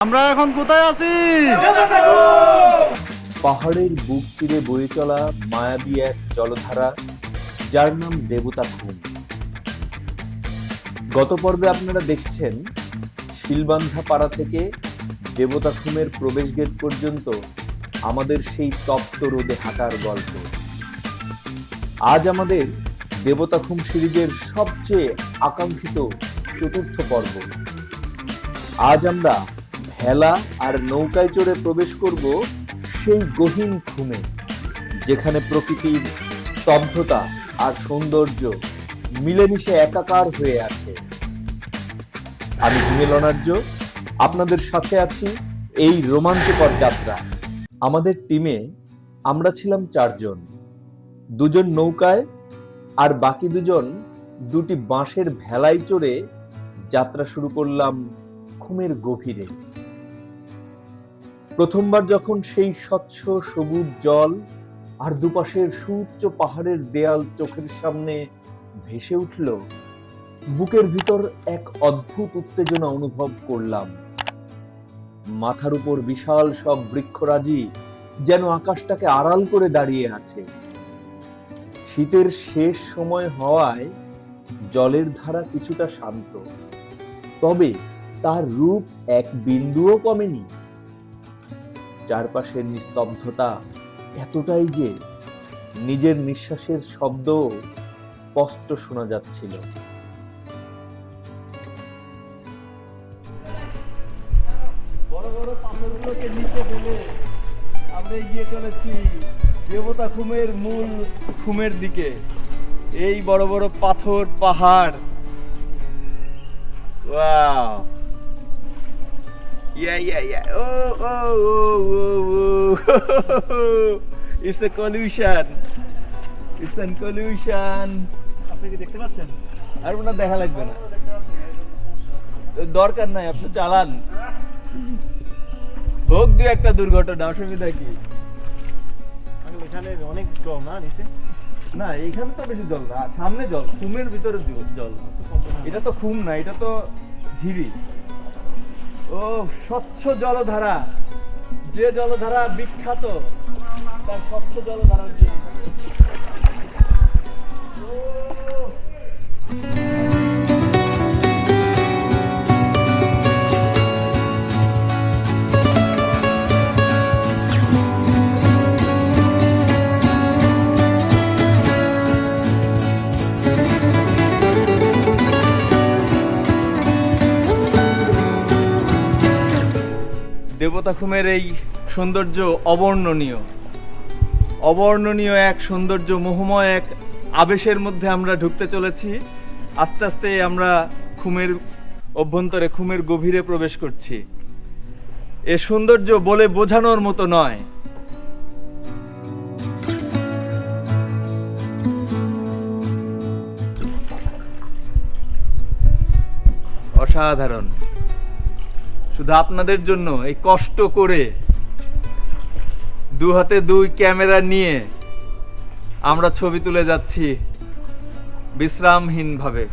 আমরা এখন কোথায় আছি? পাহাড়ের বুক চিরে বয়ে চলা মায়াবী এক জলধারা, যার নাম দেবতা খুম। গত পর্বে আপনারা দেখছেন শিলবান্ধা পাড়া থেকে দেবতা খুমের প্রবেশ গেট পর্যন্ত আমাদের সেই তপ্ত রোদে হাঁটার গল্প। আজ আমাদের দেবতা খুম সিরিজের সবচেয়ে আকাঙ্ক্ষিত চতুর্থ পর্ব। আজ আমরা ভেলা আর নৌকায় চড়ে প্রবেশ করব সেই গহীন খুমে, যেখানে প্রকৃতির স্তব্ধতা আর সৌন্দর্য মিলেমিশে একাকার হয়ে আছে। আমি হিমেল অনার্য, আপনাদের সাথে আছি এই রোমাঞ্চকর যাত্রা। আমাদের টিমে আমরা ছিলাম 4 জন, 2 জন নৌকায় আর বাকি 2 জন দুটি বাঁশের ভেলায় চড়ে যাত্রা শুরু করলাম খুমের গভীরে। প্রথমবার যখন সেই স্বচ্ছ সবুজ জল আর দুপাশের সুউচ্চ পাহাড়ের দেয়াল চোখের সামনে ভেসে উঠল, বুকের ভিতর এক অদ্ভুত উত্তেজনা অনুভব করলাম। মাথার উপর বিশাল সব বৃক্ষরাজি যেন আকাশটাকে আড়াল করে দাঁড়িয়ে আছে। শীতের শেষ সময় হওয়ায় জলের ধারা কিছুটা শান্ত, তবে তার রূপ এক বিন্দুও কমেনি। চারপাশের নিস্তব্ধতা এতটাই যে নিজের নিঃশ্বাসের শব্দ স্পষ্ট শোনা যাচ্ছিল। বড় বড় পাথরগুলোকে নিচে ফেলে আমরা এগিয়ে চলেছি দেবতা খুমের মূল খুমের দিকে। এই বড় বড় পাথর পাহাড়, wow! Yeah. It's a collusion. It's a collusion. আপনি কি দেখতে পাচ্ছেন? আর ওটা দেখা লাগবে না, দরকার নাই, আপনি চালান। হোক দু একটা দুর্ঘটনা, অসুবিধা কি? এখানে অনেক জল না নিচে? না, এইখানে তো বেশি জল না, সামনে জল, খুমের ভিতরে জল। এটা তো খুম না, এটা তো ঝিরি। ও স্বচ্ছ জলধারা, যে জলধারা বিখ্যাত, তার স্বচ্ছ জলধারার জন্য। দেবতা খুমের এই সৌন্দর্য অবর্ণনীয় এক সৌন্দর্য, মোহময় এক আবেশের মধ্যে আমরা ঢুকতে চলেছি। আস্তে আস্তে আমরা খুমের অভ্যন্তরে, খুমের গভীরে প্রবেশ করছি। এ সৌন্দর্য বলে বোঝানোর মতো নয়। অসাধারণ। শুধু আপনাদের জন্য এই কষ্ট করে 2 হাতে 2 ক্যামেরা নিয়ে আমরা ছবি তুলে যাচ্ছি বিশ্রামহীনভাবে।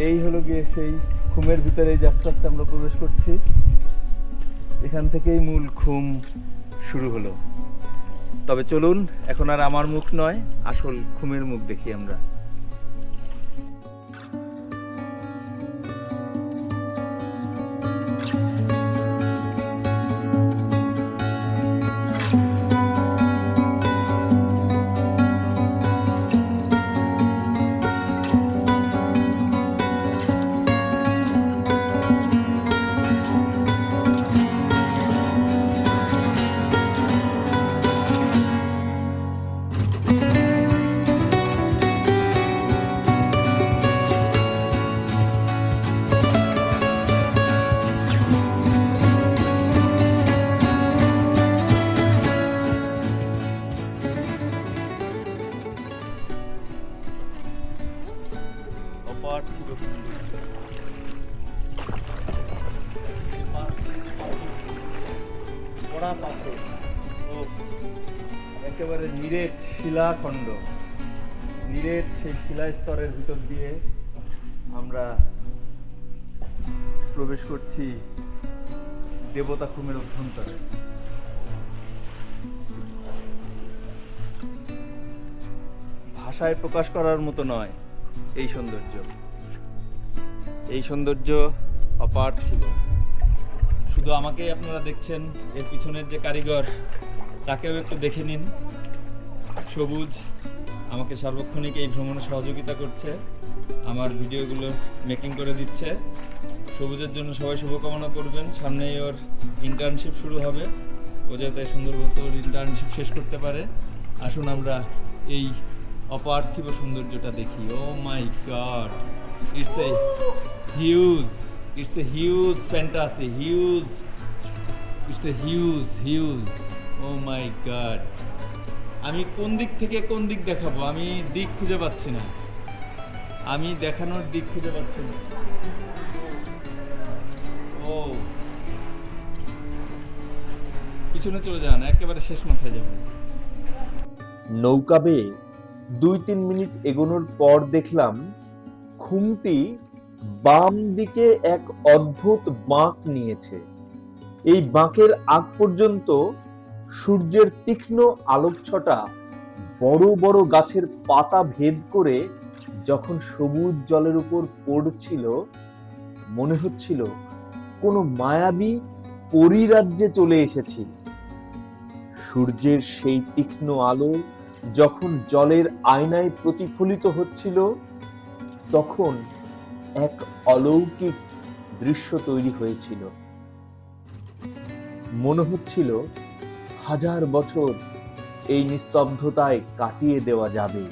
এই হলো গিয়ে সেই খুমের ভিতরে আস্তে আস্তে আমরা প্রবেশ করছি। এখান থেকেই মূল খুম শুরু হলো। তবে চলুন, এখন আর আমার মুখ নয়, আসল খুমের মুখ দেখি আমরা। পোড়া পাথর। ও একেবারে নিরেট শিলাখণ্ড, নিরেট সেই শিলা স্তরের ভিতর দিয়ে আমরা প্রবেশ করছি দেবতা খুমের অভ্যন্তরে। ভাষায় প্রকাশ করার মতো নয় এই সৌন্দর্য, এই সৌন্দর্য অপার্থিব। শুধু আমাকেই আপনারা দেখছেন, এর পিছনের যে কারিগর তাকেও একটু দেখে নিন। সবুজ আমাকে সার্বক্ষণিক এই ভ্রমণে সহযোগিতা করছে, আমার ভিডিওগুলো মেকিং করে দিচ্ছে। সবুজের জন্য সবাই শুভকামনা করবেন। সামনেই ওর ইন্টার্নশিপ শুরু হবে, ও যাতে সুন্দরবন ওর ইন্টার্নশিপ শেষ করতে পারে। আসুন আমরা এই অপার্থিব সৌন্দর্যটা দেখি। Oh my god, it's a huge, it's a huge fantasy, huge, it's a huge huge. Oh my god, আমি কোন দিক থেকে কোন দিক দেখাবো, আমি দিক খুঁজে পাচ্ছি না, আমি দেখানোর দিক খুঁজে পাচ্ছি না। ও পিছনে চলে যান, একেবারে শেষ মাথায় যাবেন। নৌকা বেয়ে 2-3 মিনিট এগোনোর পর দেখলাম খুমটি বাম দিকে এক অদ্ভুত বাঁক নিয়েছে। এই বাঁকের আগ পর্যন্ত সূর্যের তীক্ষ্ণ আলোকছটা বড় বড় গাছের পাতা ভেদ করে যখন সবুজ জলের উপর পড়ছিল, মনে হচ্ছিল কোনো মায়াবী পরিরাজ্যে চলে এসেছি। সূর্যের সেই তীক্ষ্ণ আলো যখন জলের আয়নায় প্রতিফলিত হচ্ছিল, তখন এক অলৌকিক দৃশ্য তৈরি হয়েছিল। মনে হচ্ছিল 1000 বছর এই নিস্তব্ধতায় কাটিয়ে দেওয়া যাবে।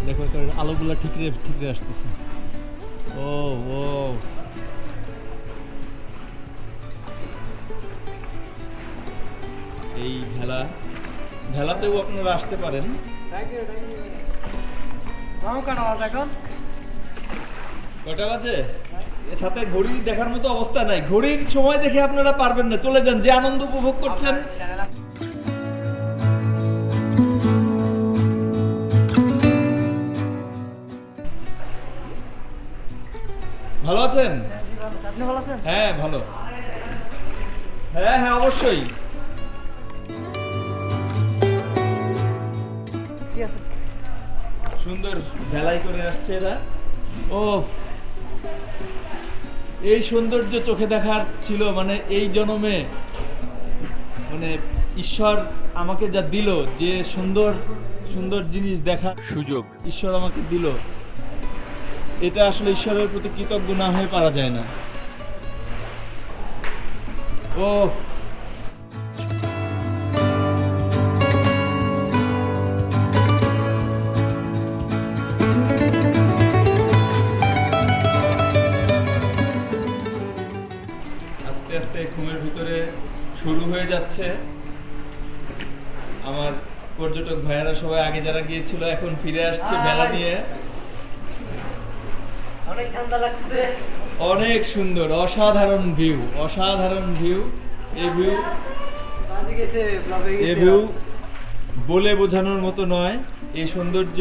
দেখো আলোগুলা ঠিক আসতেছে। ও ও এই ভেলাতেও আপনারা আসতে পারেন। কটা বাজে? এর সাথে ঘড়ি দেখার মতো অবস্থা নাই, ঘড়ির সময় দেখে আপনারা পারবেন না। চলে যান, যে আনন্দ উপভোগ করছেন। ভালো আছেন? আপনি ভালো আছেন? হ্যাঁ ভালো, হ্যাঁ হ্যাঁ অবশ্যই। ঠিক আছে। সুন্দর ভেলাই করে আসছে এরা। ও এই সৌন্দর্য চোখে দেখার ছিল, মানে এই জন্মে, মানে ঈশ্বর আমাকে যা দিল, যে সুন্দর সুন্দর জিনিস দেখার সুযোগ ঈশ্বর আমাকে দিল, এটা আসলে ঈশ্বরের প্রতি কৃতজ্ঞ না হয়ে পারা যায় না। ও আস্তে আস্তে ঘুমের ভিতরে শুরু হয়ে যাচ্ছে। আমার পর্যটক ভাইয়েরা সবাই আগে যারা গিয়েছিল এখন ফিরে আসছে ভেলা নিয়ে। অনেক ঠান্ডা লাগছে। অনেক সুন্দর, অসাধারণ ভিউ, অসাধারণ ভিউ। এই ভিউ, বাজে গেছে, ব্লগে গেছে। এই ভিউ বলে বোঝানোর মতো নয়, এই সৌন্দর্য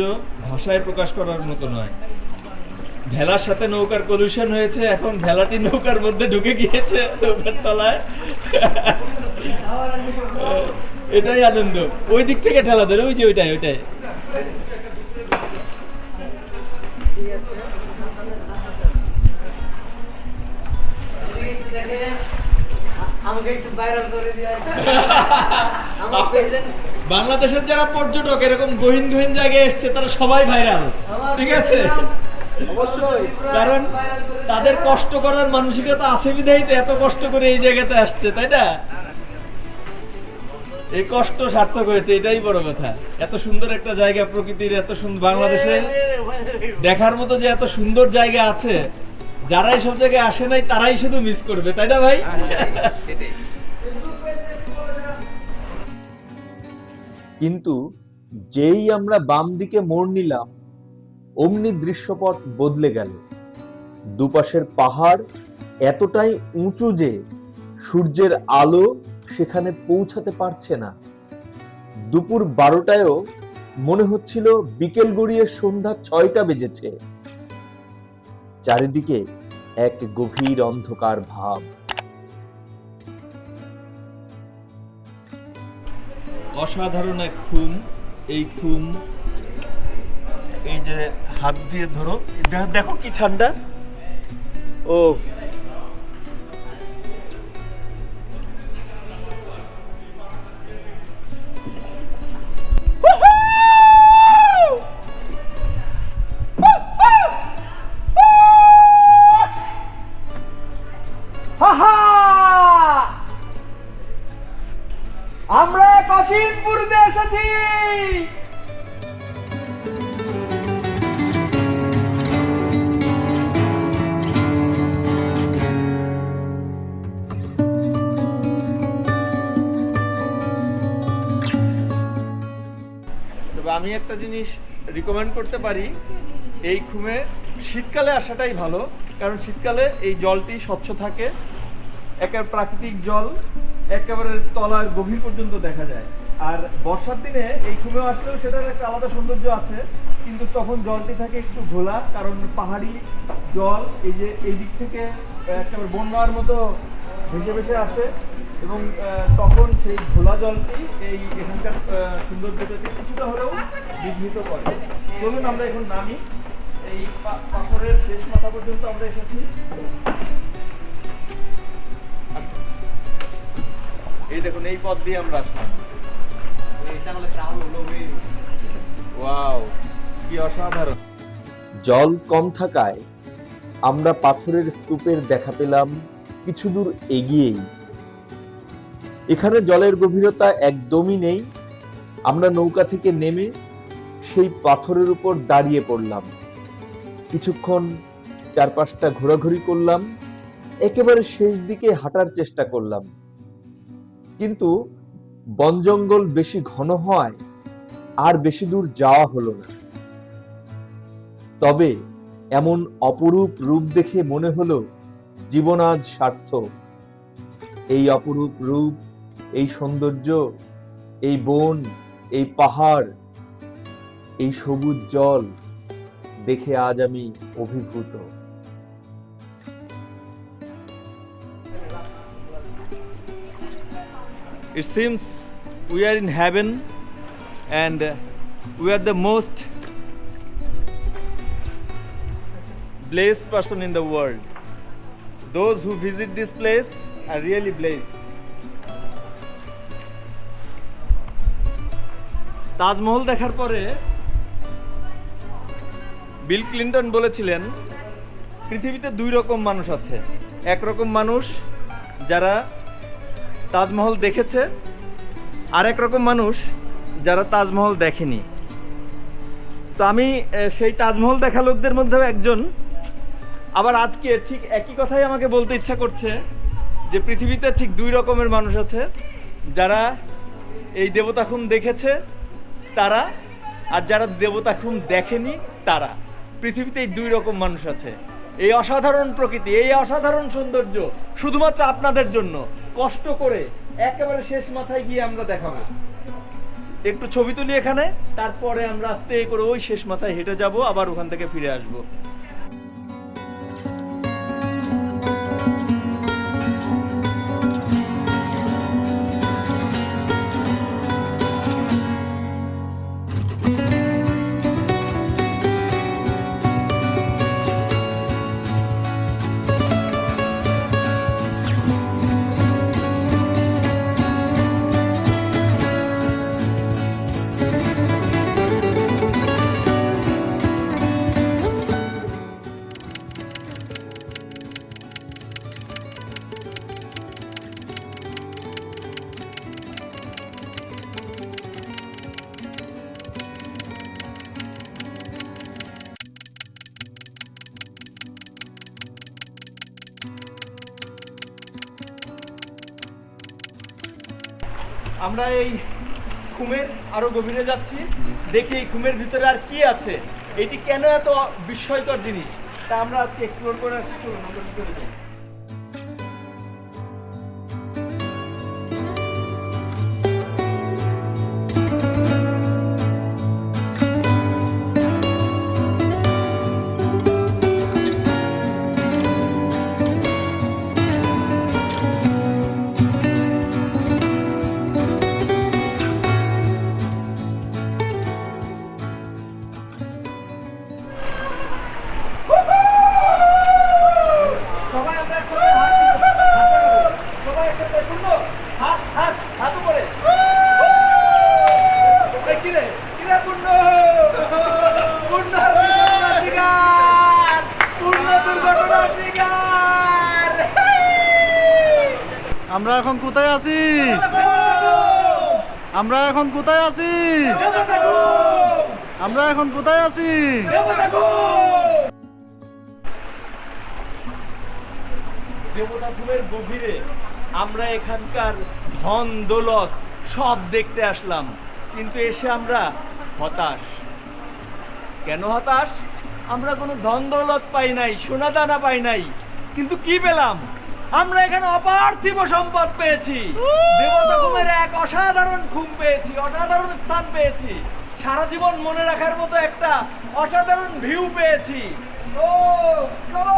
ভাষায় প্রকাশ করার মতো নয়। ভেলার সাথে নৌকার পলিউশন হয়েছে, এখন ভেলাটি নৌকার মধ্যে ঢুকে গিয়েছে, নৌকার তলায়। এটাই আনন্দ। ওই দিক থেকে ঠেলা ধরে, ওই যে ওইটাই ওইটাই। ঠিক আছে। এদিকে একটু দেখেন, আমাকে একটু ভাইরাল করে দিও। আমার পেজেন্ট বাংলাদেশের যারা পর্যটক এরকম গহীন গহীন জায়গায় এসছে, তারা সবাই ভাইরাল, ঠিক আছে? অবশ্যই, কারণ তাদের কষ্ট করার মানসিকতা আছে বিধায় তো এত কষ্ট করে এই জায়গাতে আসছে, তাই না? এই কষ্ট সার্থক হয়েছে, এটাই বড় কথা। এত সুন্দর একটা জায়গা, প্রকৃতির এত সুন্দর, বাংলাদেশে দেখার মতো যে এত সুন্দর জায়গা আছে, যারা এইসব জায়গায় আসে নাই তারাই শুধু মিস করবে, তাই না ভাই? কিন্তু যেই আমরা বাম দিকে মোড় নিলাম, অমনি দৃশ্যপট বদলে গেল। দুপাশের পাহাড় এতটাই উঁচু যে সূর্যের আলো সেখানে পৌঁছাতে পারছে না। দুপুর 12টায়ও মনে হচ্ছিল বিকেল গড়িয়ে সন্ধ্যা 6টা বেজেছে। চারিদিকে এক গভীর অন্ধকার ভাব। অসাধারণ এক খুম। এই খুম, এই যে হাত দিয়ে ধরো, দেখো কি ঠান্ডা। ও আমরা কচিনপুরতে এসেছি। তবে আমি একটা জিনিস রিকমেন্ড করতে পারি, এই খুমে শীতকালে আসাটাই ভালো, কারণ শীতকালে এই জলটি স্বচ্ছ থাকে, একেবারে প্রাকৃতিক জল, একেবারে তলার গভীর পর্যন্ত দেখা যায়। আর বর্ষার দিনে এই খুমেও আসলেও সেটার একটা আলাদা সৌন্দর্য আছে, কিন্তু তখন জলটি থাকে একটু ঘোলা, কারণ পাহাড়ি জল এই যে এই দিক থেকে একেবারে বন্যার মতো ভেসে ভেসে আসে, এবং তখন সেই ঘোলা জলটি এই এখানকার সৌন্দর্যটাকে কিছুটা হলেও বিঘ্নিত করে। চলুন আমরা এখন নামি। এই পাথরের শেষ মাথা পর্যন্ত আমরা এসেছি। এই দেখুন, এই পথ দিয়ে আমরা আসলাম। ওয়াও, কি অসাধারণ! জল কম থাকায় আমরা পাথরের স্তূপের দেখা পেলাম কিছু দূর এগিয়েই। এখানে জলের গভীরতা একদমই নেই। আমরা নৌকা থেকে নেমে সেই পাথরের উপর দাঁড়িয়ে পড়লাম। কিছুক্ষণ চারপাশটা ঘোরাঘুরি করলাম, একেবারে শেষ দিকে হাঁটার চেষ্টা করলাম, কিন্তু বন জঙ্গল বেশি ঘন হয় আর বেশি দূর যাওয়া হলো না। তবে এমন অপরূপ রূপ দেখে মনে হলো জীবন আজ সার্থক। এই অপরূপ রূপ, এই সৌন্দর্য, এই বন, এই পাহাড়, এই সবুজ জল দেখে আজ আমি অভিভূত। It seems we are in heaven, and we are the most blessed person in the world. Those who visit this place are really blessed. Taj Mahal দেখার পরে বিল ক্লিনটন বলেছিলেন, পৃথিবীতে দুই রকম মানুষ আছে। এক রকম মানুষ যারা তাজমহল দেখেছে, আর এক রকম মানুষ যারা তাজমহল দেখেনি। তো আমি সেই তাজমহল দেখা লোকদের মধ্যেও একজন। আবার আজকে ঠিক একই কথাই আমাকে বলতে ইচ্ছা করছে যে পৃথিবীতে ঠিক দুই রকমের মানুষ আছে, যারা এই দেবতাখুম দেখেছে তারা, আর যারা দেবতাখুম দেখেনি তারা। পৃথিবীতে এই দুই রকম মানুষ আছে। এই অসাধারণ প্রকৃতি, এই অসাধারণ সৌন্দর্য শুধুমাত্র আপনাদের জন্য কষ্ট করে একেবারে শেষ মাথায় গিয়ে আমরা দেখাবো। একটু ছবি তুলি এখানে, তারপরে আমরা আস্তে করে ওই শেষ মাথায় হেঁটে যাব, আবার ওখান থেকে ফিরে আসবো। আমরা এই খুমের আরো গভীরে যাচ্ছি, দেখি এই খুমের ভিতরে আর কি আছে। এটি কেন এত বিস্ময়কর জিনিস তা আমরা আজকে এক্সপ্লোর করে আসছি। চলুন আমরা ভিতরে যাই। সবাই আমরা একসাথে সবাই একসাথে পূর্ণ হাত হাত হাত উপরে। এই কিরে কিরে পূর্ণ পূর্ণ দুর্ঘটনা শিকার, পূর্ণ দুর্ঘটনা শিকার। আমরা এখন কোথায় আছি? আমরা এখন কোথায় আছি? আমরা এখন কোথায় আছি? দেবতা ঘুমের গভীরে আমরা এখানকার ধন দৌলত সব দেখতে আসলাম, কিন্তু এসে আমরা হতাশ। কেন হতাশ? আমরা কোনো ধন দৌলত পাই নাই, সোনা দানা পাই নাই, কিন্তু কি পেলাম? আমরা এখানে অপার্থিব সম্পদ পেয়েছি। দেবতা ঘুমের এক অসাধারণ ঘুম পেয়েছি, অসাধারণ স্থান পেয়েছি, সারা জীবন মনে রাখার মতো একটা অসাধারণ ভিউ পেয়েছি। ও চলো।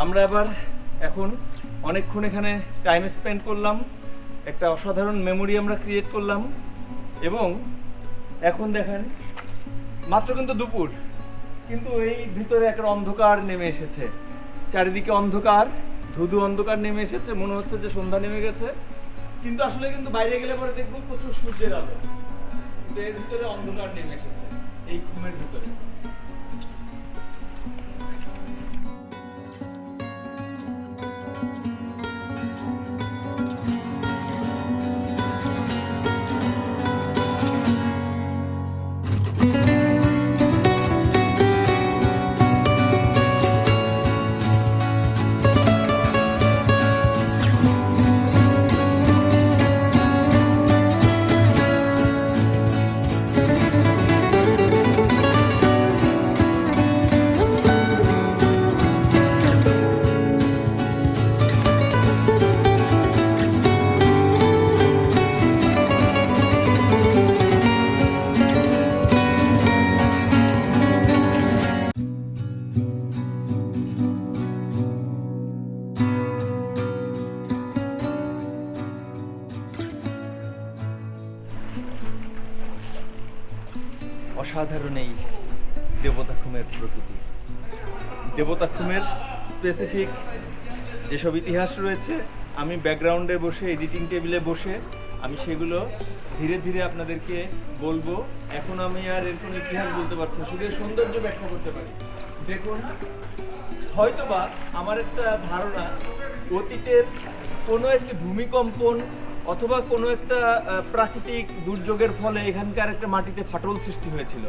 আমরা আবার এখন অনেকক্ষণ এখানে টাইম স্পেন্ড করলাম, একটা অসাধারণ মেমোরি আমরা ক্রিয়েট করলাম, এবং এখন দেখেন মাত্র কিন্তু দুপুর, কিন্তু এই ভিতরে একটা অন্ধকার নেমে এসেছে, চারিদিকে অন্ধকার, ধুধু অন্ধকার নেমে এসেছে, মনে হচ্ছে যে সন্ধ্যা নেমে গেছে, কিন্তু আসলে কিন্তু বাইরে গেলে পরে দেখবো প্রচুর সূর্যের আলো, কিন্তু এর ভিতরে অন্ধকার নেমে এসেছে এই ঘুমের ভিতরে। অসাধারণ এই দেবতা খুমের প্রকৃতি। দেবতা খুমের স্পেসিফিক যেসব ইতিহাস রয়েছে আমি ব্যাকগ্রাউন্ডে বসে এডিটিং টেবিলে বসে আমি সেগুলো ধীরে ধীরে আপনাদেরকে বলবো। এখন আমি আর এর কোনো ইতিহাস বলতে পারছি না, শুধু এর সৌন্দর্য ব্যাখ্যা করতে পারি। দেখুন, হয়তোবা আমার একটা ধারণা, অতীতের কোনো একটি ভূমিকম্পন অথবা কোনো একটা প্রাকৃতিক দুর্যোগের ফলে এখানকার একটা মাটিতে ফাটল সৃষ্টি হয়েছিল।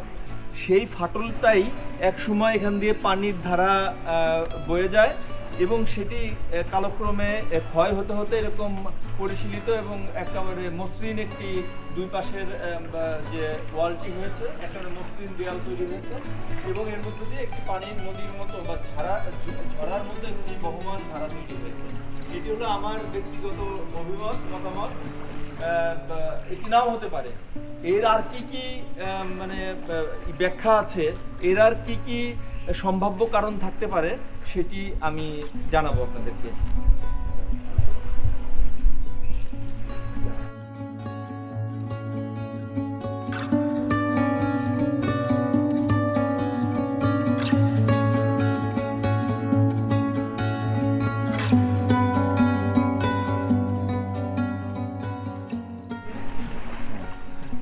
সেই ফাটলটাই এক সময় এখান দিয়ে পানির ধারা বয়ে যায় এবং সেটি কালক্রমে ক্ষয় হতে হতে এরকম পরিশীলিত এবং একেবারে মসৃণ একটি দুই পাশের যে ওয়ালটি হয়েছে, একেবারে মসৃণ দেয়াল তৈরি হয়েছে এবং এর মধ্যে দিয়ে একটি পানির নদীর মতো বা ঝরার মতো একটি বহমান ধারা তৈরি হয়েছে। এটি হলো আমার ব্যক্তিগত মতামত। এটি নাও হতে পারে। এর আর কি কি মানে ব্যাখ্যা আছে, এর আর কি কি সম্ভাব্য কারণ থাকতে পারে সেটি আমি জানাবো আপনাদেরকে।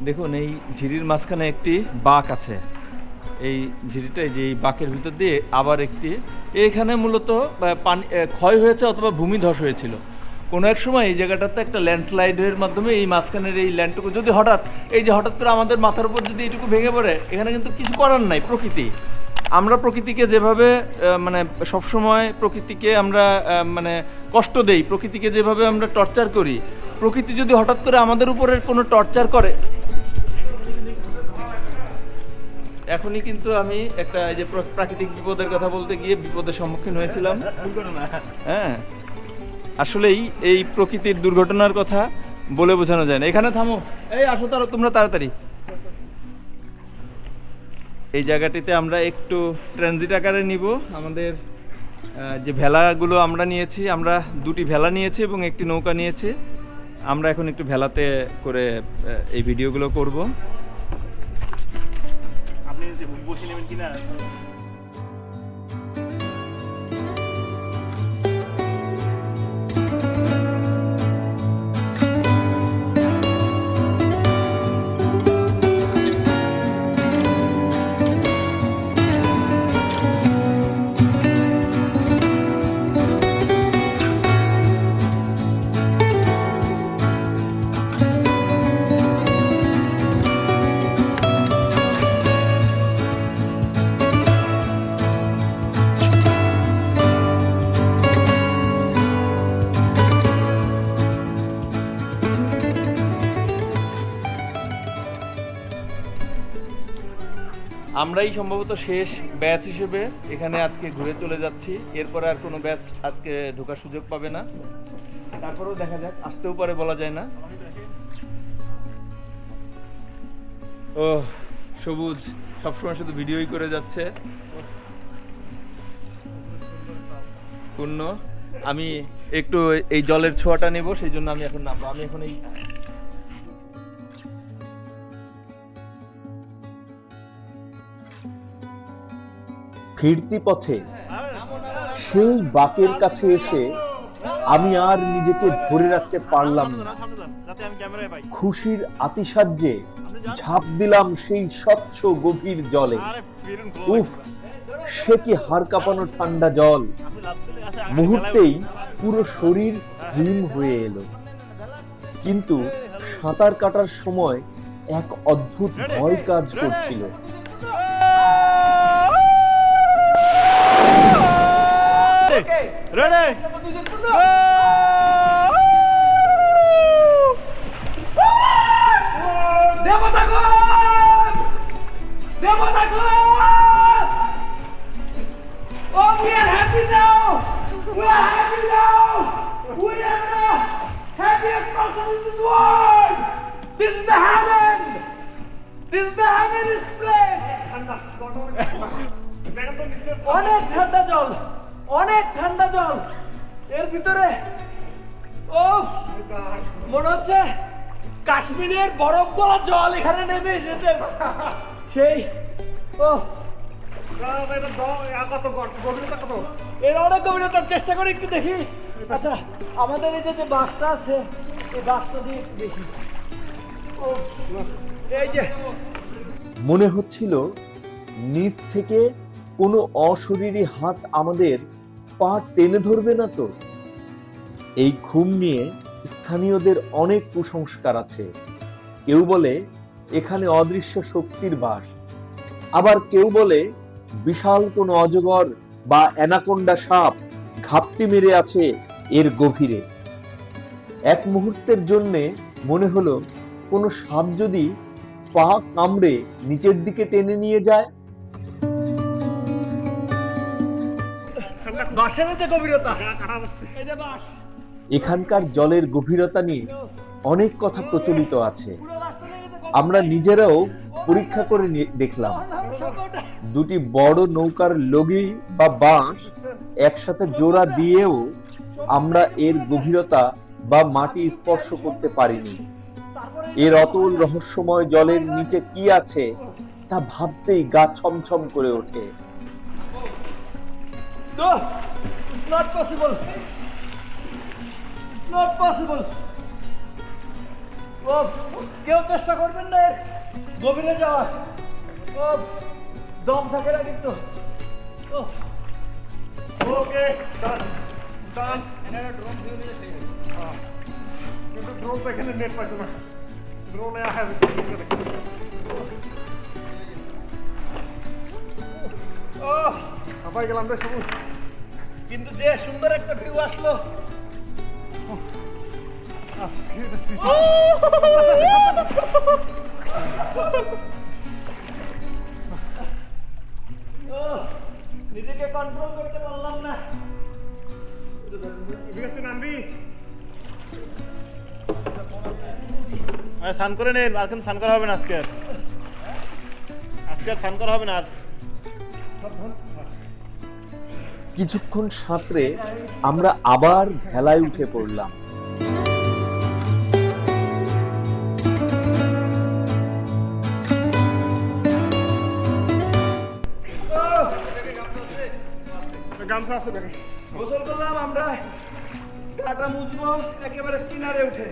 দেখুন, এই ঝিরির মাঝখানে একটি বাঁক আছে। এই ঝিরিটা যে এই বাঁকের ভিতর দিয়ে আবার একটি, এইখানে মূলত পানি ক্ষয় হয়েছে অথবা ভূমিধস হয়েছিল কোনো এক সময়। এই জায়গাটাতে একটা ল্যান্ডস্লাইডের মাধ্যমে এই মাঝখানের এই ল্যান্ডটুকু যদি হঠাৎ করে আমাদের মাথার উপর যদি এইটুকু ভেঙে পড়ে, এখানে কিন্তু কিছু করার নাই। প্রকৃতি, আমরা প্রকৃতিকে যেভাবে মানে সবসময় প্রকৃতিকে আমরা মানে কষ্ট দেই, প্রকৃতিকে যেভাবে আমরা টর্চার করি, প্রকৃতি যদি হঠাৎ করে আমাদের উপরে কোনো টর্চার করে, এখনই কিন্তু আমি একটা এই যে প্রাকৃতিক বিপদের কথা বলতে গিয়ে বিপদের সম্মুখীন হয়েছিলাম। হ্যাঁ, আসলেই এই প্রকৃতির দুর্ঘটনার কথা বলে বোঝানো যায় না। এখানে থামো, এই আসো তোমরা তাড়াতাড়ি। এই জায়গাটিতে আমরা একটু ট্রানজিট আকারে নিব। আমাদের যে ভেলাগুলো আমরা নিয়েছি, আমরা দুটি ভেলা নিয়েছি এবং একটি নৌকা নিয়েছি। আমরা এখন একটু ভেলাতে করে এই ভিডিওগুলো করব। আপনি বসে নেবেন কিনা? আমরাই সম্ভবত শেষ ব্যাচ হিসেবে এখানে আজকে ঘুরে চলে যাচ্ছি। এরপরে আর কোনো ব্যাচ আজকে ঢোকার সুযোগ পাবে না। তারপরেও দেখা যাক, আসতেও পারে, বলা যায় না। ও সবুজ সবসময় শুধু ভিডিওই করে যাচ্ছে। পূর্ণ, আমি একটু এই জলের ছোঁয়াটা নেব, সেই জন্য আমি এখন নামবো। আমি এখন এই ফিরতি পথে সেই বাঁকের কাছে এসে আমি আর নিজেকে ধরে রাখতে পারলাম না। খুশির আতিশায্যে ঝাঁপ দিলাম সেই স্বচ্ছ গভীর জলে। উফ, সে কি হাড় কাঁপানো ঠান্ডা জল! মুহূর্তেই পুরো শরীর হিম হয়ে এলো। কিন্তু সাঁতার কাটার সময় এক অদ্ভুত ভয় কাজ করছিল। Ready Oh, we are happy now! We are happy now! We are the happiest person in the world! This is the heaven! This is the happiest place! অনেক ঠান্ডা জল, অনেক ঠান্ডা জল এর ভিতরে। ও মনে হচ্ছে কাশ্মীরের বরফ গলা জল এখানে নেমে এসেছে। সেই ও এর অনেক গভীরতার চেষ্টা করে একটু দেখি। আচ্ছা, আমাদের এই যে বাসটা আছে, এই বাসটা দিয়ে একটু দেখি। ও, এই যে মনে হচ্ছিল নিচ থেকে কোনো অশরীরী হাত আমাদের পা টেনে ধরবে না তো। এই খুম নিয়ে স্থানীয়দের অনেক কুসংস্কার আছে। কেউ বলে এখানে অদৃশ্য শক্তির বাস, আবার কেউ বলে বিশাল কোনো অজগর বা অ্যানাকোন্ডা সাপ ঘাপটি মেরে আছে এর গভীরে। এক মুহূর্তের জন্য মনে হলো কোনো সাপ যদি পা কামড়ে নিচের দিকে টেনে নিয়ে যায়। বাসের যে গভীরতা, এই যে বাস, এখানকার জলের গভীরতা নিয়ে অনেক কথা প্রচলিত আছে। পুরো বাসটা লেগে গেছে আমরা নিজেরাও পরীক্ষা করে দেখলাম। দুটি বড় নৌকার লগি বা বাঁশ একসাথে জোড়া দিয়েও আমরা এর গভীরতা বা মাটি স্পর্শ করতে পারিনি। এর অতল রহস্যময় জলের নিচে কি আছে তা ভাবতেই গা ছমছম করে ওঠে। No, it's not possible. It's not possible. ও কেউ চেষ্টা করবেন না এর গভীরে যাওয়ার। ও দম থাকে না কিন্তু। ও ওকে ডান ডান কিন্তু ড্রোন তো এখানে নেট পাইতো না। ড্রোনে আহে ও হাঁপাই গেলাম রে সবুজ। কিন্তু যে সুন্দর একটা ভিউ আসলো। ও নিজেকে কন্ট্রোল করতে পারলাম না। নামবি স্নান করে নেন, আর কিন্তু স্নান করা হবে না আজকে। আজকে স্নান করা হবে না আর। কিছুক্ষণ সাঁতরে আমরা আবার ভেলায় উঠে পড়লাম। গামছা আছে দেখে গোসল করলাম আমরা, গাটা মুছবো একেবারে কিনারে উঠে।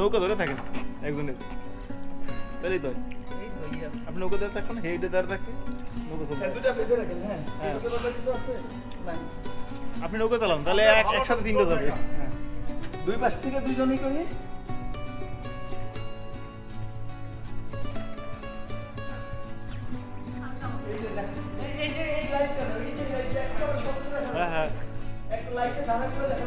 নৌকা ধরে থাকেন একজনের, তাহলেই তো আপনি নৌকা ধরে থাকবেন, হেইডে ধরে থাকবেন, নৌকা চলবে। হ্যাঁ। আপনি নৌকা চালান, তাহলে একসাথে তিনটা যাবে। দুই পাশ থেকে দুইজনই করি। হ্যাঁ হ্যাঁ একটা লাইটে ধারা করে দেখা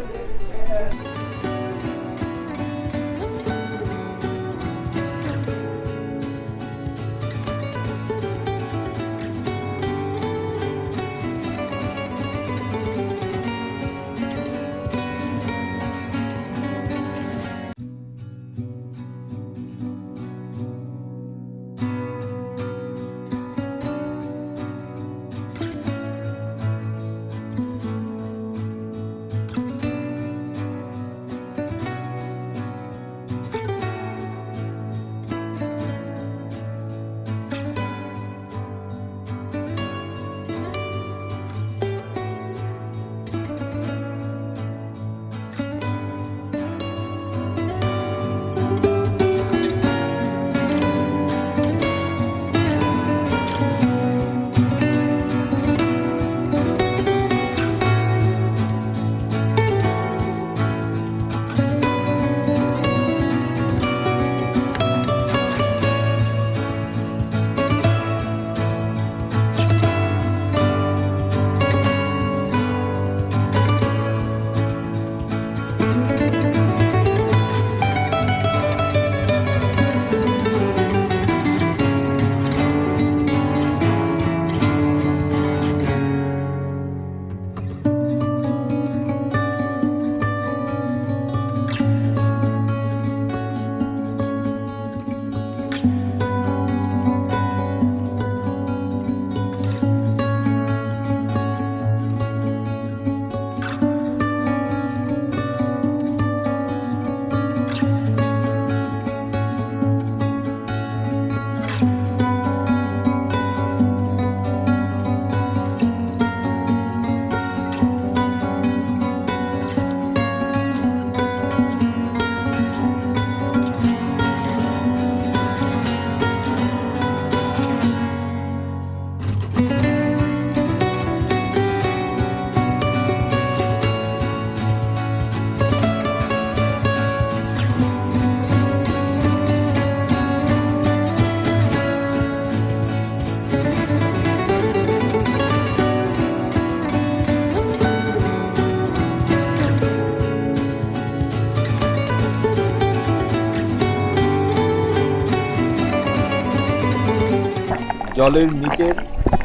জলের নিচের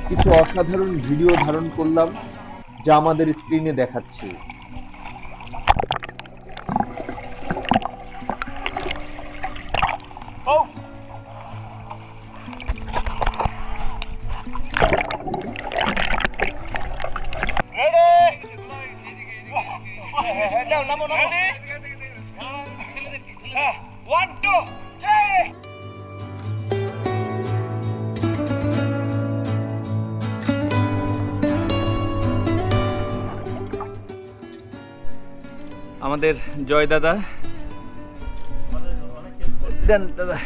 কিছু অসাধারণ ভিডিও ধারণ করলাম, যা আমাদের স্ক্রিনে দেখাচ্ছি। আমাদের জয় দাদা দেন দাদা।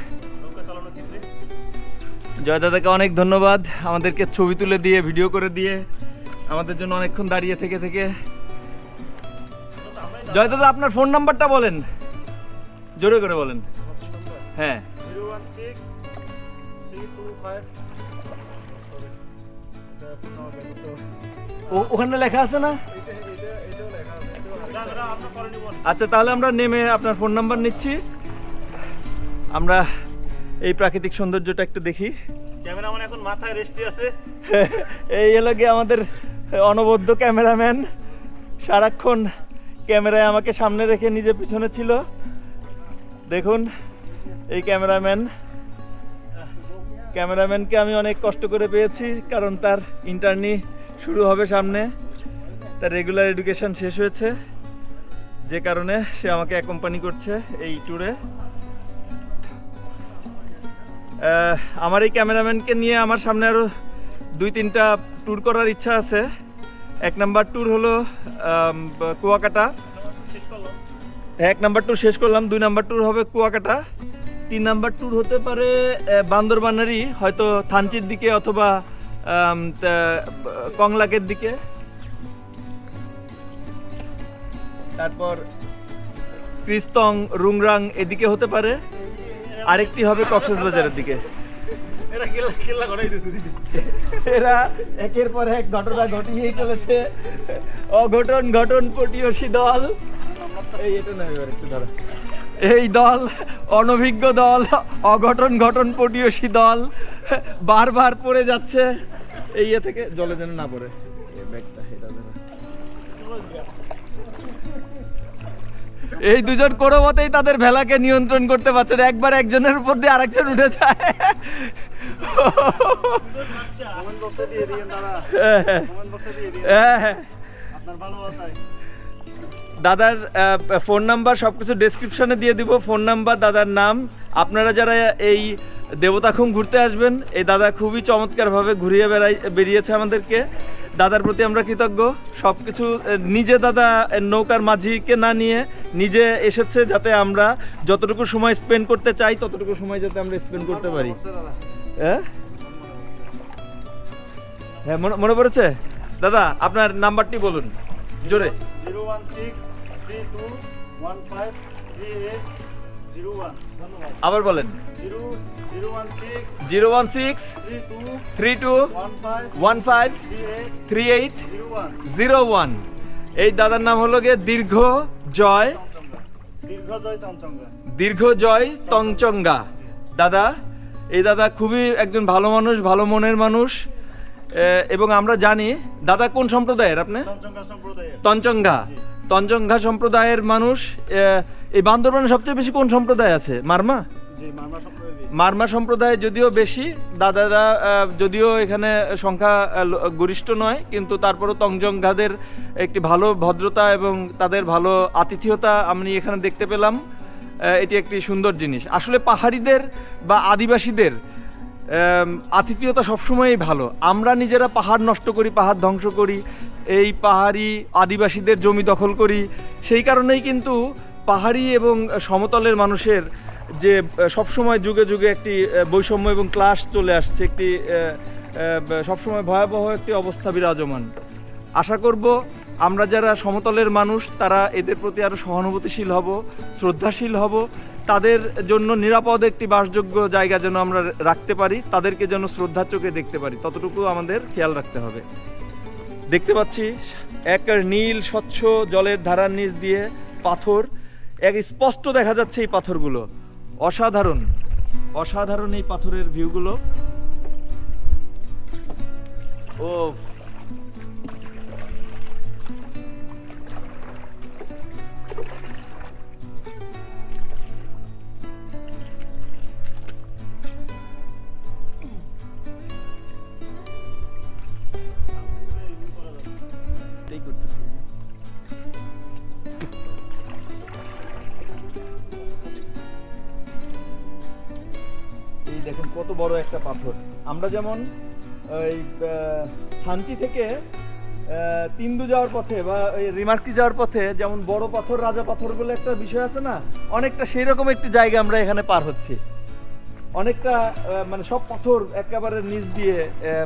জয় দাদাকে অনেক ধন্যবাদ, আমাদেরকে ছবি তুলে দিয়ে ভিডিও করে দিয়ে আমাদের জন্য অনেকক্ষণ দাঁড়িয়ে থেকে থেকে। জয় দাদা আপনার ফোন নাম্বারটা বলেন, জোরে করে বলেন। হ্যাঁ, 016-325 ওখানে লেখা আছে না? আচ্ছা, তাহলে আমরা নেমে আপনার ফোন নাম্বার নিচ্ছি। আমরা এই প্রাকৃতিক সৌন্দর্যটা একটু দেখি। ক্যামেরাম্যান এখন মাথায় রেস্টে আছে। এই এলাকায় আমাদের অনবদ্য ক্যামেরাম্যান সারাক্ষণ ক্যামেরায় আমাকে সামনে রেখে নিজে পিছনে ছিল। দেখুন এই ক্যামেরাম্যানকে আমি অনেক কষ্ট করে পেয়েছি, কারণ তার ইন্টার্নি শুরু হবে সামনে, তার রেগুলার এডুকেশন শেষ হয়েছে, যে কারণে সে আমাকে অ্যাকম্পানি করছে এই ট্যুরে। আমার এই ক্যামেরাম্যানকে নিয়ে আমার সামনে আরও 2-3টা ট্যুর করার ইচ্ছা আছে। 1 নাম্বার ট্যুর হলো কুয়াকাটা, 1 নাম্বার ট্যুর শেষ করলাম। 2 নাম্বার ট্যুর হবে কুয়াকাটা। 3 নাম্বার ট্যুর হতে পারে বান্দরবানেরই, হয়তো থানচির দিকে অথবা কংলাকের দিকে। তারপর ক্রিস্তং, রুংরাং এদিকে হতে পারে। আরেকটি হবে কক্সবাজারের দিকে। এরা খেলা করাই দিয়েছে দিদি। এরা একের পর এক ঘটনা ঘটিয়েই চলেছে। অঘটন ঘটন পটিয়সী দল। এটা না, এবার একটু ধরো। এই দল অনভিজ্ঞ দল, অঘটন ঘটন পটিয়সী দল বারবার পড়ে যাচ্ছে এই থেকে, জলে যেন না পড়ে। এই দুজন কোনো মতেই তাদের ভেলাকে নিয়ন্ত্রণ করতে পারছে না, একবার একজনের উপর দিয়ে আরেকজন উঠে যায়। কমেন্ট বক্সে দিয়ে দিন দাদা, কমেন্ট বক্সে দিয়ে দিন আপনার ভালোবাসায়। দাদার ফোন নাম্বার সব কিছু ডেসক্রিপশনে দিয়ে দিব, ফোন নাম্বার, দাদার নাম। আপনারা যারা এই দেবতাখুম ঘুরতে আসবেন, এই দাদা খুবই চমৎকারভাবে ঘুরিয়ে বেরিয়েছে আমাদেরকে। দাদার প্রতি আমরা কৃতজ্ঞ। সব কিছু নিজে দাদা নৌকার মাঝিকে না নিয়ে নিজে এসেছে, যাতে আমরা যতটুকু সময় স্পেন্ড করতে চাই ততটুকু সময় যাতে আমরা স্পেন্ড করতে পারি। হ্যাঁ হ্যাঁ, মনে পড়েছে দাদা? আপনার নাম্বারটি বলুন জোরে। 016-32153801। ধন্যবাদ। আবার বলেন। 016-32153801। এই দাদার নাম হলো গিয়ে দীর্ঘজয় তংচঙ্গা দাদা। এই দাদা খুবই একজন ভালো মানুষ, ভালো মনের মানুষ। এবং আমরা জানি দাদা কোন সম্প্রদায়ের? আপনি তঞ্চঙ্গা সম্প্রদায়ের মানুষ। এই বান্দরবানে সবচেয়ে বেশি কোন সম্প্রদায় আছে? মারমা সম্প্রদায় যদিও বেশি, দাদারা যদিও এখানে সংখ্যা গরিষ্ঠ নয়, কিন্তু তারপরও তঞ্চঙ্গাদের একটি ভালো ভদ্রতা এবং তাদের ভালো আতিথেয়তা আমি এখানে দেখতে পেলাম। এটি একটি সুন্দর জিনিস। আসলে পাহাড়িদের বা আদিবাসীদের আতিথেয়তা সবসময়ই ভালো। আমরা নিজেরা পাহাড় নষ্ট করি, পাহাড় ধ্বংস করি, এই পাহাড়ি আদিবাসীদের জমি দখল করি। সেই কারণেই কিন্তু পাহাড়ি এবং সমতলের মানুষের যে সবসময় যুগে যুগে একটি বৈষম্য এবং ক্লাশ চলে আসছে, একটি সবসময় ভয়াবহ একটি অবস্থা বিরাজমান। আশা করব আমরা যারা সমতলের মানুষ তারা এদের প্রতি আরও সহানুভূতিশীল হব, শ্রদ্ধাশীল হব। তাদের জন্য নিরাপদ একটি বাসযোগ্য জায়গা যেন আমরা রাখতে পারি, তাদেরকে যেন শ্রদ্ধার চোখে দেখতে পারি, ততটুকু আমাদের খেয়াল রাখতে হবে। দেখতে পাচ্ছি এক নীল স্বচ্ছ জলের ধারার নিচ দিয়ে পাথর, এক স্পষ্ট দেখা যাচ্ছে এই পাথরগুলো। অসাধারণ অসাধারণ এই পাথরের ভিউগুলো। ওফ, এটাই করতেছি। এই দেখুন কত বড় একটা পাথর। আমরা যেমন ওই থানচি থেকে তিন্দু যাওয়ার পথে বা ওই রিমার্কি যাওয়ার পথে যেমন বড় পাথর রাজা পাথর বলে একটা বিষয় আছে না, অনেকটা সেই রকম একটি জায়গা আমরা এখানে পার হচ্ছি। অনেকটা মানে সব পাথর একেবারে নিচ দিয়ে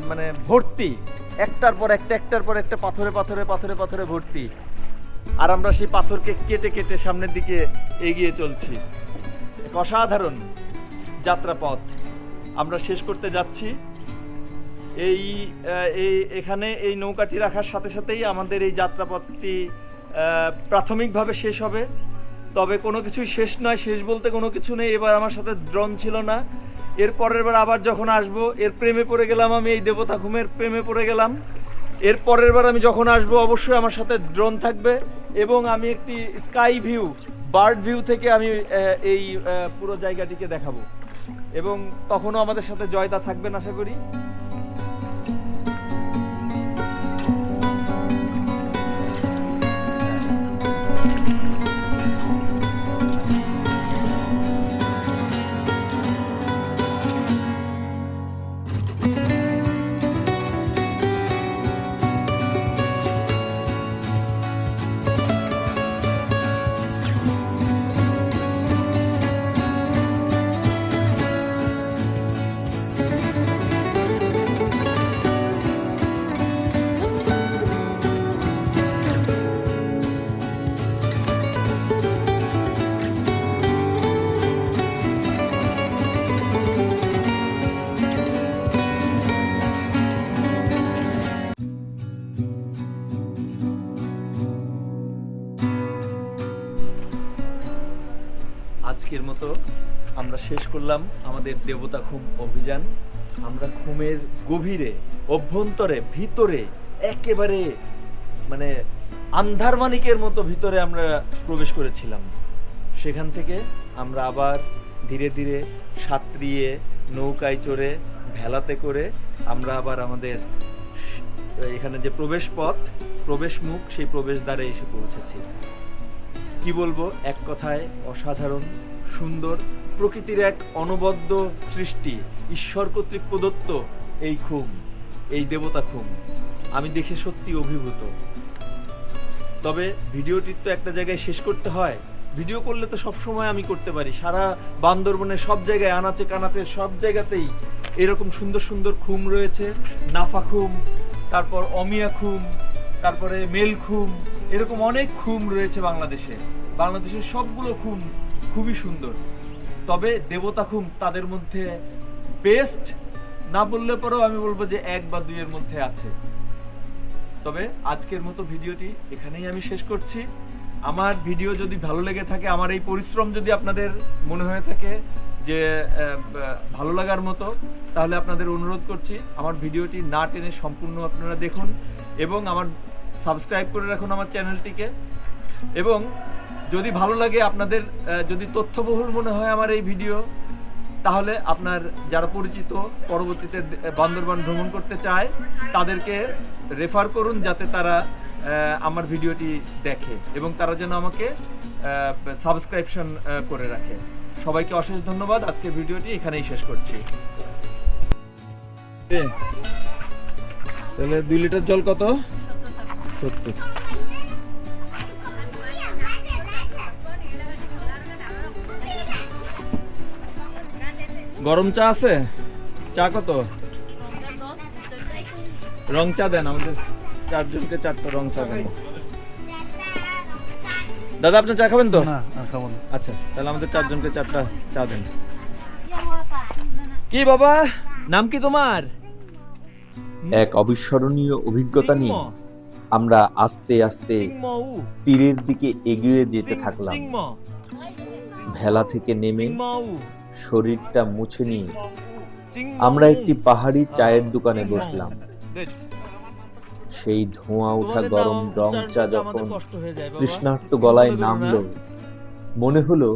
মানে ভর্তি, একটার পর একটা একটার পর একটা পাথরে পাথরে পাথরে পাথরে ভর্তি। আর আমরা সেই পাথরকে কেটে কেটে সামনের দিকে এগিয়ে চলছি। এক অসাধারণ যাত্রাপথ আমরা শেষ করতে যাচ্ছি। এখানে এই নৌকাটি রাখার সাথে সাথেই আমাদের এই যাত্রাপথটি প্রাথমিকভাবে শেষ হবে। তবে কোনো কিছুই শেষ নয়, শেষ বলতে কোনো কিছু নেই। এবার আমার সাথে ড্রোন ছিল না, এর পরের বার আবার যখন আসবো এর প্রেমে পড়ে গেলাম, আমি এই দেবতা ঘুমের প্রেমে পড়ে গেলাম। এর পরের বার আমি যখন আসবো অবশ্যই আমার সাথে ড্রোন থাকবে এবং আমি একটি স্কাই ভিউ, বার্ড ভিউ থেকে আমি এই পুরো জায়গাটিকে দেখাবো এবং তখনও আমাদের সাথে জয়দা থাকবেন আশা করি। আজকের মতো আমরা শেষ করলাম আমাদের দেবতা খুম অভিযান। আমরা খুমের গভীরে, অভ্যন্তরে, ভিতরে একেবারে মানে আন্ধারমানিকের মতো ভিতরে আমরা প্রবেশ করেছিলাম। সেখান থেকে আমরা আবার ধীরে ধীরে সাঁতরিয়ে নৌকায় চড়ে ভেলাতে করে আমরা আবার আমাদের এখানে যে প্রবেশ পথ, প্রবেশ মুখ, সেই প্রবেশদ্বারে এসে পৌঁছেছি। কি বলবো, এক কথায় অসাধারণ সুন্দর, প্রকৃতির এক অনবদ্য সৃষ্টি, ঈশ্বর কর্তৃক প্রদত্ত এই খুম, এই দেবতা খুম। আমি দেখে সত্যি অভিভূত। তবে ভিডিওটির তো একটা জায়গায় শেষ করতে হয়। ভিডিও করলে তো সবসময় আমি করতে পারি, সারা বান্দরবনের সব জায়গায়, আনাচে কানাচে সব জায়গাতেই এরকম সুন্দর সুন্দর খুম রয়েছে। নাফা খুম, তারপর অমিয়া খুম, তারপরে মেল খুম, এরকম অনেক খুম রয়েছে বাংলাদেশে। বাংলাদেশের সবগুলো খুম খুবই সুন্দর। তবে দেবতা খুম তাদের মধ্যে বেস্ট না বললে পরেও আমি বলবো যে 1 বা 2 এর মধ্যে আছে। তবে আজকের মতো ভিডিওটি এখানেই আমি শেষ করছি। আমার ভিডিও যদি ভালো লেগে থাকে, আমার এই পরিশ্রম যদি আপনাদের মনে হয়ে থাকে যে ভালো লাগার মতো, তাহলে আপনাদের অনুরোধ করছি আমার ভিডিওটি না টেনে সম্পূর্ণ আপনারা দেখুন এবং আমার সাবস্ক্রাইব করে রাখুন আমার চ্যানেলটিকে। এবং যদি ভালো লাগে, আপনাদের যদি তথ্যবহুল মনে হয় আমার এই ভিডিও, তাহলে আপনার যারা পরিচিত পরবর্তীতে বান্দরবান ভ্রমণ করতে চায় তাদেরকে রেফার করুন, যাতে তারা আমার ভিডিওটি দেখে এবং তারা যেন আমাকে সাবস্ক্রিপশন করে রাখে। সবাইকে অশেষ ধন্যবাদ। আজকের ভিডিওটি এখানেই শেষ করছি। তাহলে 2 লিটার জল কত? 70। গরম চা আছে? চা কত? রং চা দেন, আমাদের 4 জনকে 4টা রং চা দেন। দাদা আপনি চা খাবেন তো? না, খাবো না। আচ্ছা, তাহলে আমাদের 4 জনকে 4টা চা দেন। কি বাবা, নাম কি তোমার? এক অবিস্মরণীয় অভিজ্ঞতা নিয়ে আমরা আস্তে আস্তে তীরের দিকে এগিয়ে যেতে থাকলাম। ভেলা থেকে নেমে শরীরটা মুছে নিয়ে আমরা একটি পাহাড়ি চায়ের দোকানে বসলাম। সেই ধোঁয়া ওঠা গরম রং চা যখন কষ্ট হয়ে যায় বাবা। তৃষ্ণার্ত গলায় নামলো, মনে হলো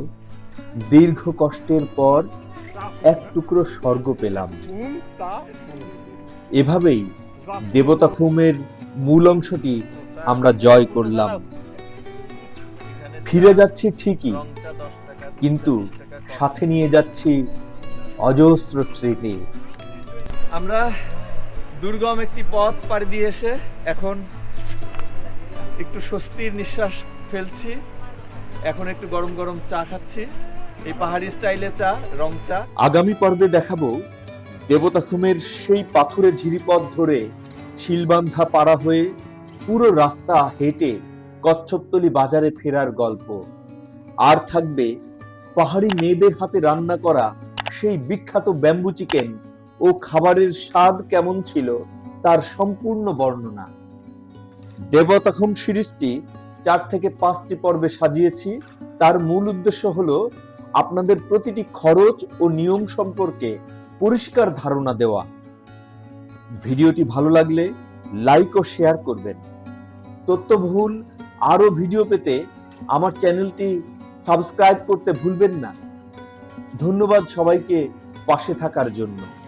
দীর্ঘ কষ্টের পর এক টুকরো স্বর্গ পেলাম। এভাবেই দেবতা খুমের মূল অংশটি আমরা জয় করলাম। ফিরে যাচ্ছি ঠিকই, রং চা 10 টাকা, কিন্তু 20 টাকা কম। সাথে নিয়ে যাচ্ছি অজস্র স্মৃতি। আমরা দুর্গম একটি পথ পাড়ি দিয়ে এসে এখন একটু স্বস্তির নিঃশ্বাস ফেলছি। এখন একটু গরম গরম চা খাচ্ছি, এই পাহাড়ি স্টাইলে চা, রং চা। আগামী পর্বে দেখাবো দেবতা খুমের সেই পাথুরে ঝিরিপথ ধরে শিলবান্ধা পাড়া হয়ে পুরো রাস্তা হেঁটে কচ্ছপতলি বাজারে ফেরার গল্প। আর থাকবে পাহাড়ি মেয়েদের হাতে রান্না করা সেই বিখ্যাত ব্যাম্বু চিকেন ও খাবারের স্বাদ কেমন ছিল তার সম্পূর্ণ বর্ণনা। দেবতা খুম সিরিজটি 4 থেকে 5টি পর্বে সাজিয়েছি। তার মূল উদ্দেশ্য হলো আপনাদের প্রতিটি খরচ ও নিয়ম সম্পর্কে পরিষ্কার ধারণা দেওয়া। ভিডিওটি ভালো লাগলে লাইক ও শেয়ার করবেন। তথ্যবহুল আরো ভিডিও পেতে আমার চ্যানেলটি সাবস্ক্রাইব করতে ভুলবেন না। ধন্যবাদ সবাইকে পাশে থাকার জন্য।